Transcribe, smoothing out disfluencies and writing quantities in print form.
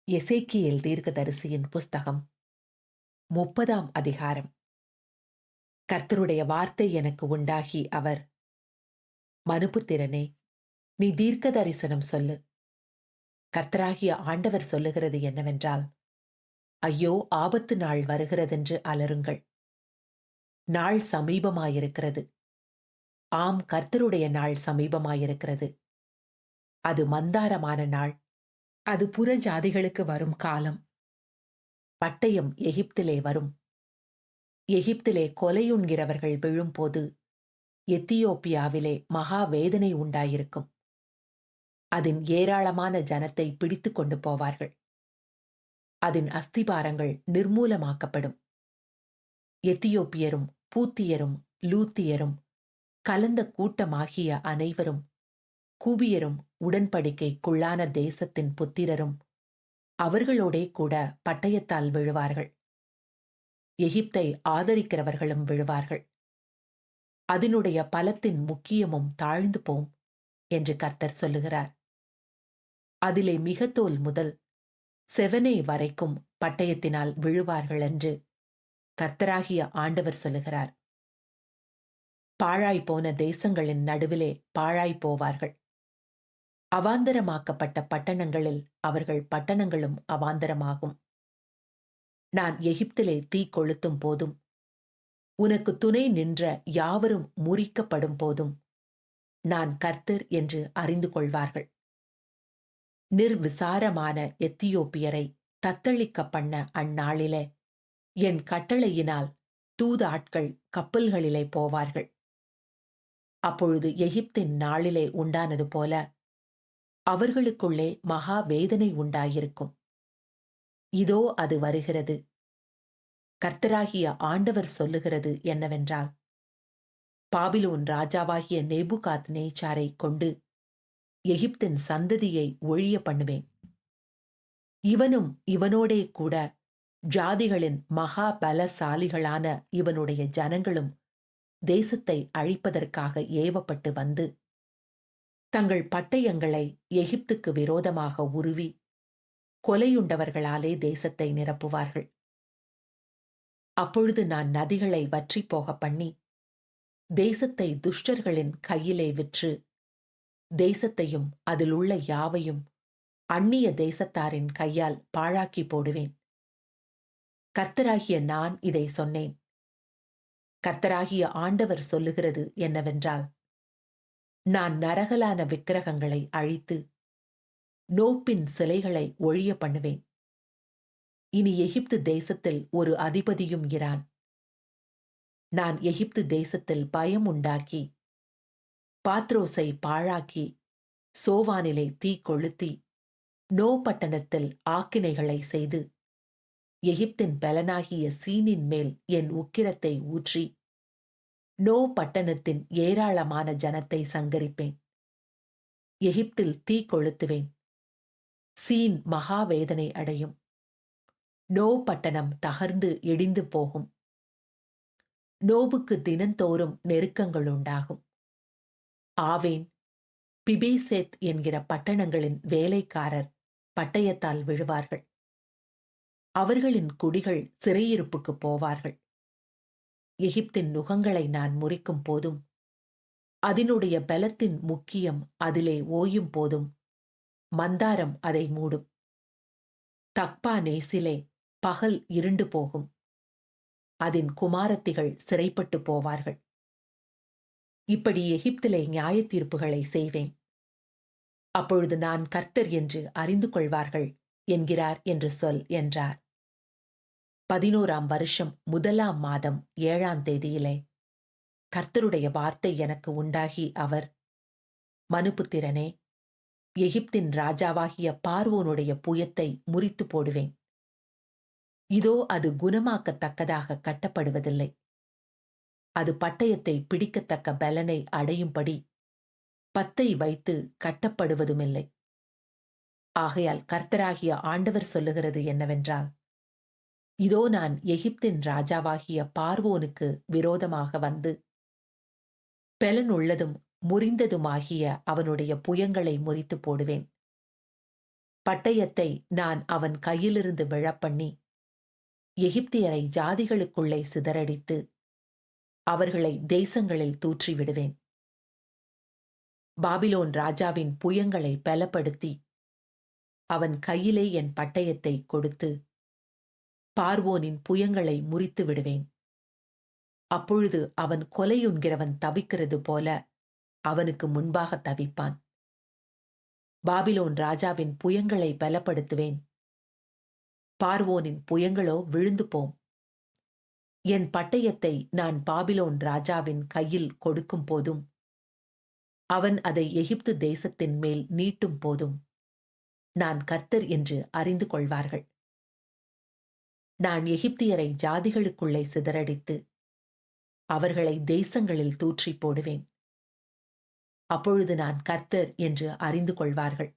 எசேக்கியேல் தீர்க்கதரிசியின் புஸ்தகம் 30ஆம் அதிகாரம். கர்த்தருடைய வார்த்தை எனக்கு உண்டாகி அவர், மனுபுத்திரனே, நீ தீர்க்க தரிசனம் சொல்லு. கர்த்தராகிய ஆண்டவர் சொல்லுகிறது என்னவென்றால், ஐயோ, ஆபத்து நாள் வருகிறதென்று அலறுங்கள். நாள் சமீபமாயிருக்கிறது. ஆம், கர்த்தருடைய நாள் சமீபமாயிருக்கிறது. அது மந்தாரமான நாள். அது புற ஜாதிகளுக்கு வரும் காலம். பட்டயம் எகிப்திலே வரும். எகிப்திலே கொலையுண்கிறவர்கள் விழும்போது எத்தியோப்பியாவிலே மகா வேதனை உண்டாயிருக்கும். அதன் ஏராளமான ஜனத்தை பிடித்து கொண்டு போவார்கள். அதன் அஸ்திபாரங்கள் நிர்மூலமாக்கப்படும். எத்தியோப்பியரும் பூத்தியரும் லூத்தியரும் கலந்த கூட்டமாகிய அனைவரும், கூபியரும் உடன்படிக்கைக்குள்ளான தேசத்தின் புத்திரரும் அவர்களோடே கூட பட்டயத்தால் விழுவார்கள். எகிப்தை ஆதரிக்கிறவர்களும் விழுவார்கள். அதனுடைய பலத்தின் முக்கியமும் தாழ்ந்து போம் என்று கர்த்தர் சொல்லுகிறார். அதிலே மிகத்தோல் முதல் செவனே வரைக்கும் பட்டயத்தினால் விழுவார்கள் என்று கர்த்தராகிய ஆண்டவர் சொல்லுகிறார். பாழாய்ப்போன தேசங்களின் நடுவிலே பாழாய்ப் போவார்கள். அவாந்தரமாக்கப்பட்ட பட்டணங்களில் அவர்கள் பட்டணங்களும் அவாந்தரமாகும். நான் எகிப்திலே தீ கொளுத்தும் போதும், உனக்கு துணை நின்ற யாவரும் முறிக்கப்படும் போதும் நான் கர்த்தர் என்று அறிந்து கொள்வார்கள். நிர்விசாரமான எத்தியோப்பியரை தத்தளிக்க பண்ண அந்நாளிலே என் கட்டளையினால் தூதாட்கள் கப்பல்களிலே போவார்கள். அப்பொழுது எகிப்தின் நாளிலே உண்டானது போல அவர்களுக்குள்ளே மகா வேதனை உண்டாயிருக்கும். இதோ அது வருகிறது. கர்த்தராகிய ஆண்டவர் சொல்லுகிறது என்னவென்றால், பாபிலோன் ராஜாவாகிய நேபுகாத் நேச்சாரை கொண்டு எகிப்தின் சந்ததியை ஒழிய பண்ணுவேன். இவனும் இவனோடே கூட ஜாதிகளின் மகா பலசாலிகளான இவனுடைய ஜனங்களும் தேசத்தை அழிப்பதற்காக ஏவப்பட்டு வந்து தங்கள் பட்டயங்களை எகிப்துக்கு விரோதமாக உருவி கொலையுண்டவர்களாலே தேசத்தை நிரப்புவார்கள். அப்பொழுது நான் நதிகளை வற்றி போக பண்ணி தேசத்தை துஷ்டர்களின் கையிலே விற்று தேசத்தையும் அதிலுள்ள யாவையும் அந்நிய தேசத்தாரின் கையால் பாழாக்கி போடுவேன். கர்த்தராகிய நான் இதை சொன்னேன். கர்த்தராகிய ஆண்டவர் சொல்லுகிறது என்னவென்றால், நான் நரகலான விக்கிரகங்களை அழித்து நோப்பின் சிலைகளை ஒழிய பண்ணுவேன். இனி எகிப்து தேசத்தில் ஒரு அதிபதியும் இரான். நான் எகிப்து தேசத்தில் பயம் உண்டாக்கி பாத்ரோஸை பாழாக்கி சோவானிலே தீ கொளுத்தி நோ பட்டணத்தில் ஆக்கினைகளை செய்து எகிப்தின் பலனாகிய சீனின் மேல் என் உக்கிரத்தை ஊற்றி நோ பட்டணத்தின் ஏராளமான ஜனத்தை சங்கரிப்பேன். எகிப்தில் தீ கொளுத்துவேன். சீன் மகாவேதனை அடையும். நோ பட்டணம் தகர்ந்து இடிந்து போகும். நோவுக்கு தினந்தோறும் நெருக்கங்கள் உண்டாகும். ஆவேன், பிபேசேத் என்கிற பட்டணங்களின் வேலைக்காரர் பட்டயத்தால் விழுவார்கள். அவர்களின் குடிகள் சிறையிருப்புக்கு போவார்கள். எகிப்தின் நுகங்களை நான் முறிக்கும் போதும் அதனுடைய பலத்தின் முக்கியம் அதிலே ஓயும் போதும் மந்தாரம் அதை மூடும். தக்பா நேசிலே பகல் இருண்டு போகும். அதன் குமாரத்திகள் சிறைப்பட்டு போவார்கள். இப்படி எகிப்திலே நியாய தீர்ப்புகளை செய்வேன். அப்பொழுது நான் கர்த்தர் என்று அறிந்து கொள்வார்கள் என்கிறார் என்று சொல் என்றார். 11ஆம் வருஷம் 1ஆம் மாதம் 7ஆம் தேதியிலே கர்த்தருடைய வார்த்தை எனக்கு உண்டாகி அவர், மனுபுத்திரனே, எகிப்தின் ராஜாவாகிய பார்வோனுடைய புயத்தை முறித்து போடுவேன். இதோ அது குணமாக்கத்தக்கதாக கட்டப்படுவதில்லை. அது பட்டயத்தை பிடிக்கத்தக்க பலனை அடையும்படி பத்தை வைத்து கட்டப்படுவதுமில்லை. ஆகையால் கர்த்தராகிய ஆண்டவர் சொல்லுகிறது என்னவென்றால், இதோ நான் எகிப்தின் ராஜாவாகிய பார்வோனுக்கு விரோதமாக வந்து பெலனுள்ளதும் முறிந்ததுமாகிய அவனுடைய புயங்களை முறித்து போடுவேன். பட்டயத்தை நான் அவன் கையிலிருந்து விழப்பண்ணி, எகிப்தியரை ஜாதிகளுக்குள்ளே சிதறடித்து, அவர்களை தேசங்களில் தூற்றிவிடுவேன். பாபிலோன் ராஜாவின் புயங்களை பலப்படுத்தி, அவன் கையிலே என் பட்டயத்தை கொடுத்து, பார்வோனின் புயங்களை முறித்து விடுவேன். அப்பொழுது அவன் கொலையுண்கிறவன் தவிக்கிறது போல அவனுக்கு முன்பாக தவிப்பான். பாபிலோன் ராஜாவின் புயங்களை பலப்படுத்துவேன். பார்வோனின் புயங்களோ விழுந்து போம். என் பட்டயத்தை நான் பாபிலோன் ராஜாவின் கையில் கொடுக்கும் போதும், அவன் அதை எகிப்து தேசத்தின் மேல் நீட்டும் போதும், நான் கர்த்தர் என்று அறிந்து கொள்வார்கள். நான் எகிப்தியரை ஜாதிகளுக்குள்ளே சிதறடித்து, அவர்களை தேசங்களில் தூற்றி போடுவேன். அப்பொழுது நான் கர்த்தர் என்று அறிந்து கொள்வார்கள்.